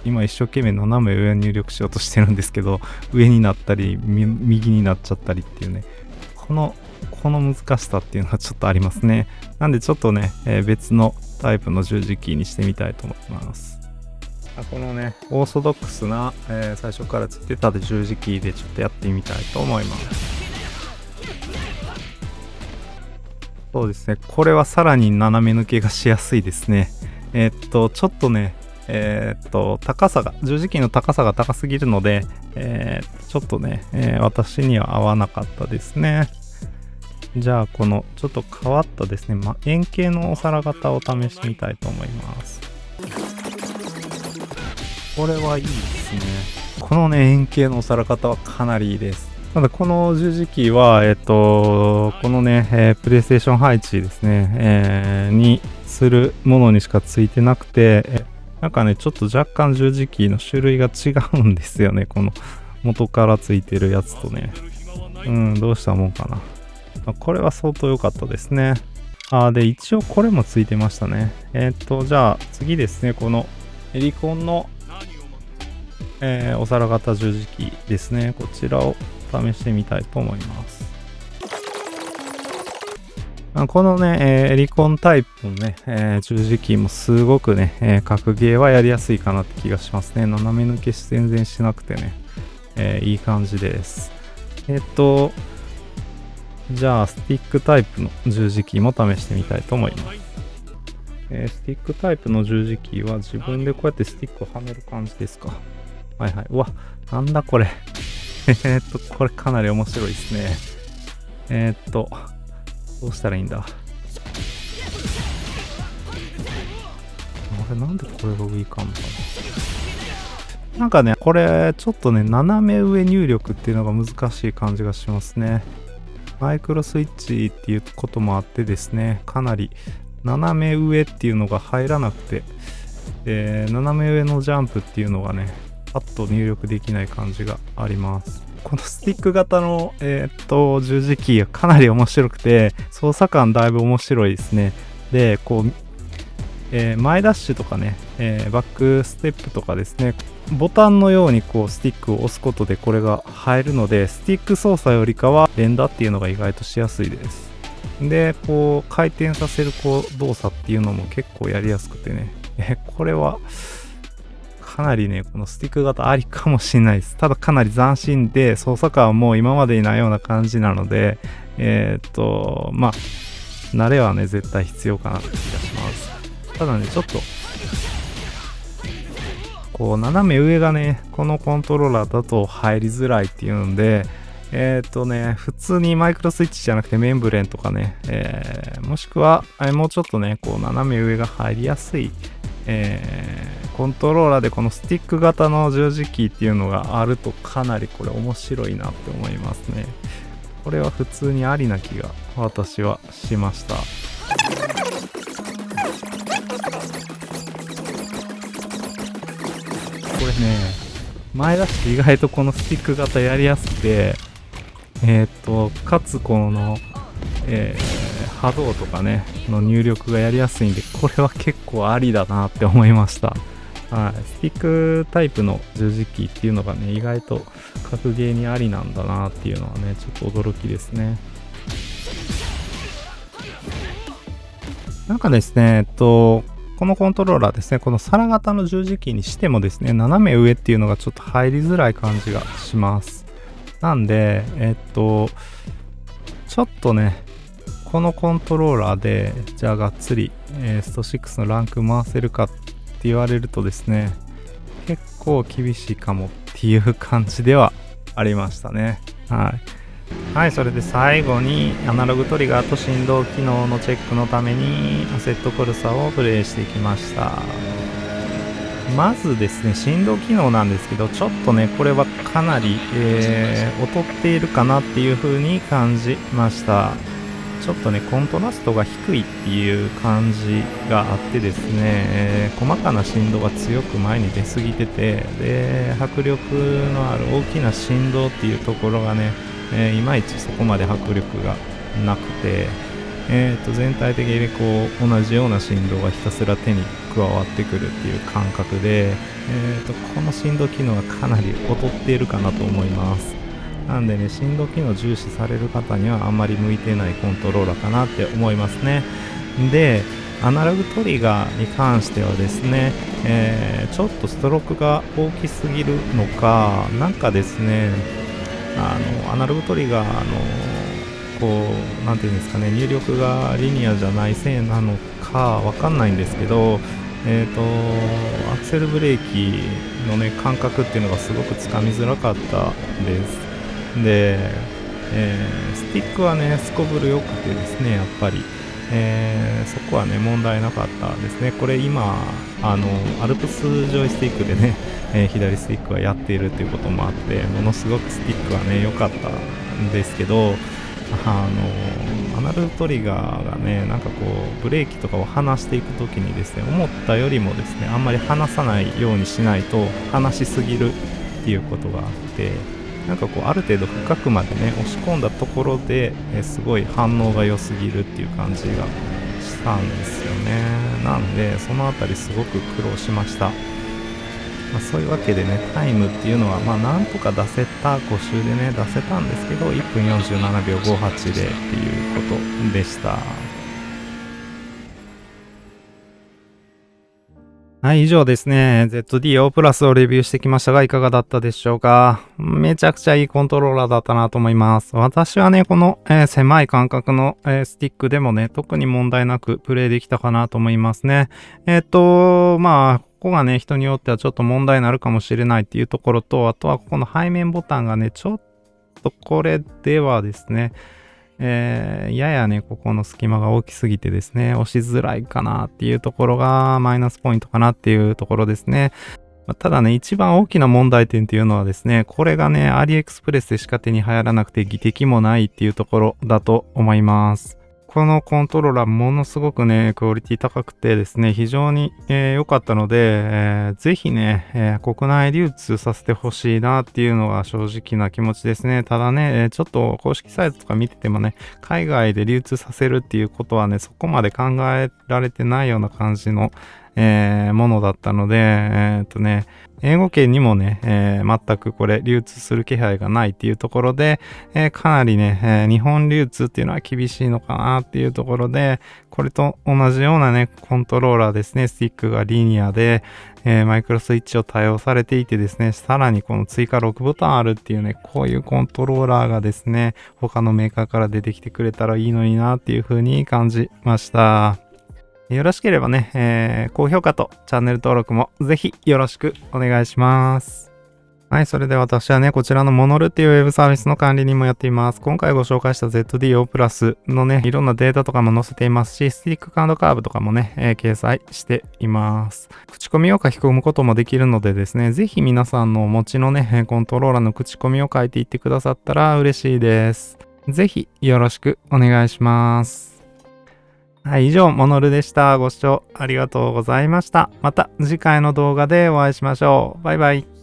今一生懸命斜め上に入力しようとしてるんですけど、上になったり右になっちゃったりっていうね、この難しさっていうのはちょっとありますね。なんでちょっとね、別のタイプの十字キーにしてみたいと思います。このねオーソドックスな、最初からついてた十字キーでちょっとやってみたいと思います。そうですね、これはさらに斜め抜けがしやすいですね。ちょっとね高さが十字キーの高さが高すぎるので、ちょっとね、私には合わなかったですね。じゃあこのちょっと変わったですね、円形のお皿型を試してみたいと思います。これはいいですね。このね円形のお皿型はかなりいいです。ただこの十字キーはこのね、プレイステーション配置ですね、にするものにしかついてなくて、なんかねちょっと若干十字キーの種類が違うんですよね、この元からついてるやつとね。どうしたもんかな。これは相当良かったですね。で一応これもついてましたね。じゃあ次ですね、このエリコンのお皿型十字キーですね、こちらを試してみたいと思います。このね、エリコンタイプのね、十字キーもすごくね、格ゲーはやりやすいかなって気がしますね。斜め抜け全然しなくてね、いい感じです。じゃあスティックタイプの十字キーも試してみたいと思います。スティックタイプの十字キーは自分でこうやってスティックをはめる感じですか。はいはい。うわ、なんだこれ。これかなり面白いですね。どうしたらいいんだ。あれ、なんでこれが上いかんのかな。なんかね、これ、ちょっとね、斜め上入力っていうのが難しい感じがしますね。マイクロスイッチっていうこともあってですね、かなり斜め上っていうのが入らなくて、斜め上のジャンプっていうのがね、パッと入力できない感じがあります。このスティック型の、十字キーがかなり面白くて、操作感だいぶ面白いですね。で、こう、前ダッシュとかね、バックステップとかですね、ボタンのようにこうスティックを押すことでこれが入るので、スティック操作よりかは連打っていうのが意外としやすいです。で、こう回転させるこう動作っていうのも結構やりやすくてね、これはかなりね、このスティック型ありかもしれないです。ただかなり斬新で、操作感はもう今までにないような感じなので、まあ、慣れはね、絶対必要かなって気がします。ただね、ちょっと、こう、斜め上がね、このコントローラーだと入りづらいっていうんで、普通にマイクロスイッチじゃなくてメンブレンとかね、もしくは、もうちょっとね、こう、斜め上が入りやすい、コントローラーでこのスティック型の十字キーっていうのがあるとかなりこれ面白いなって思いますね。これは普通にありな気が私はしました。これね、前だし意外とこのスティック型やりやすくて、かつこの、波動とかね、の入力がやりやすいんで、これは結構ありだなって思いました。はい。スティックタイプの十字キーっていうのがね、意外と格ゲーにありなんだなっていうのはね、ちょっと驚きですね。なんかですね、このコントローラーですね、この皿型の十字キーにしてもですね、斜め上っていうのがちょっと入りづらい感じがします。なんで、ちょっとね、このコントローラーで、じゃあがっつり、スト6のランク回せるかって言われるとですね、結構厳しいかもっていう感じではありましたね。はい。はい、それで最後にアナログトリガーと振動機能のチェックのためにアセットコルサをプレイしていきました。まずですね、振動機能なんですけど、ちょっとね、これはかなり、劣っているかなっていう風に感じました。ちょっとね、コントラストが低いっていう感じがあってですね、細かな振動が強く前に出過ぎてて、で、迫力のある大きな振動っていうところがね、いまいちそこまで迫力がなくて、全体的にこう同じような振動がひたすら手に加わってくるっていう感覚で、この振動機能はかなり劣っているかなと思います。なんでね、振動機能重視される方にはあんまり向いてないコントローラーかなって思いますね。で、アナログトリガーに関してはですね、ちょっとストロークが大きすぎるのか、なんかですね、アナログトリガーのこう、なんていうんですかね、入力がリニアじゃないせいなのかわかんないんですけど、アクセルブレーキのね、感覚っていうのがすごくつかみづらかったです。で、スティックはね、すこぶる良くてですね、やっぱり、そこはね、問題なかったですね。これ今、アルプスジョイスティックでね、左スティックはやっているということもあって、ものすごくスティックはね、良かったんですけど、アナログトリガーがね、なんかこう、ブレーキとかを離していくときにですね、思ったよりもですね、あんまり離さないようにしないと、離しすぎるっていうことがあって、なんかこうある程度深くまでね押し込んだところで、すごい反応が良すぎるっていう感じがしたんですよね。なんでそのあたりすごく苦労しました。そういうわけでね、タイムっていうのはなんとか出せた、5周でね出せたんですけど、1分47秒58でっていうことでした。はい、以上ですね。ZD-O プラスをレビューしてきましたが、いかがだったでしょうか。めちゃくちゃいいコントローラーだったなと思います。私はね、この、狭い間隔の、スティックでもね、特に問題なくプレイできたかなと思いますね。まあ、ここがね、人によってはちょっと問題になるかもしれないっていうところと、あとはここの背面ボタンがね、ちょっとこれではですね、ややね、ここの隙間が大きすぎてですね、押しづらいかなっていうところがマイナスポイントかなっていうところですね。ただね、一番大きな問題点っていうのはですね、これがね、アリエクスプレスでしか手に入らなくて技的もないっていうところだと思います。このコントローラーものすごくね、クオリティ高くてですね、非常に良かったので、ぜひね、国内流通させてほしいなっていうのが正直な気持ちですね。ただね、ちょっと公式サイトとか見ててもね、海外で流通させるっていうことはね、そこまで考えられてないような感じの、ものだったので、英語圏にもね、全くこれ流通する気配がないっていうところで、かなりね、日本流通っていうのは厳しいのかなっていうところで、これと同じようなね、コントローラーですね、スティックがリニアで、マイクロスイッチを対応されていてですね、さらにこの追加6ボタンあるっていうね、こういうコントローラーがですね、他のメーカーから出てきてくれたらいいのになっていう風に感じました。よろしければね、高評価とチャンネル登録もぜひよろしくお願いします。はい、それで私はね、こちらのモノルっていうウェブサービスの管理人もやっています。今回ご紹介した ZD-O プラスのね、いろんなデータとかも載せていますし、スティックカーブとかもね、掲載しています。口コミを書き込むこともできるのでですね、ぜひ皆さんのお持ちのね、コントローラーの口コミを書いていってくださったら嬉しいです。ぜひよろしくお願いします。はい、以上、モノルでした。ご視聴ありがとうございました。また次回の動画でお会いしましょう。バイバイ。